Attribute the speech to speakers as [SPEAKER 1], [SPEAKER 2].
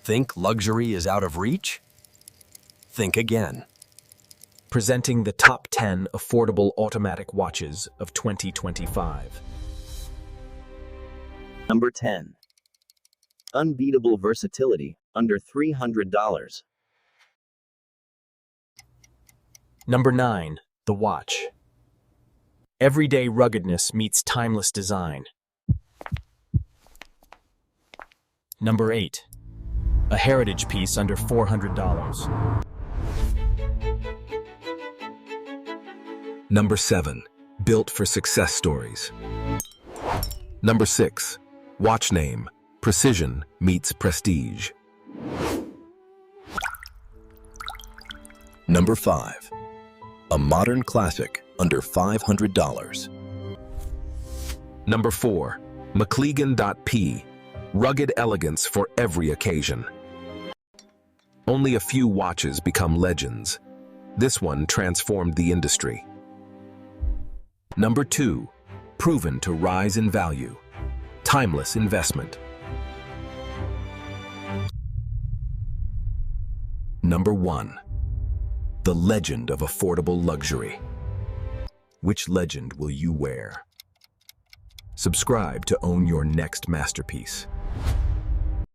[SPEAKER 1] Think luxury is out of reach? Think again.
[SPEAKER 2] Presenting the top 10 affordable automatic watches of 2025.
[SPEAKER 3] Number 10. Unbeatable versatility, under $300.
[SPEAKER 2] Number 9. The watch. Everyday ruggedness meets timeless design. Number 8. A heritage piece under $400.
[SPEAKER 4] Number 7. Built for success stories. Number 6. Watch name. Precision meets prestige. Number 5. A modern classic under $500. Number 4. McLegan.P. Rugged elegance for every occasion. Only a few watches become legends. This one transformed the industry. Number 2. Proven to rise in value. Timeless investment. Number 1. The legend of affordable luxury. Which legend will you wear? Subscribe to own your next masterpiece.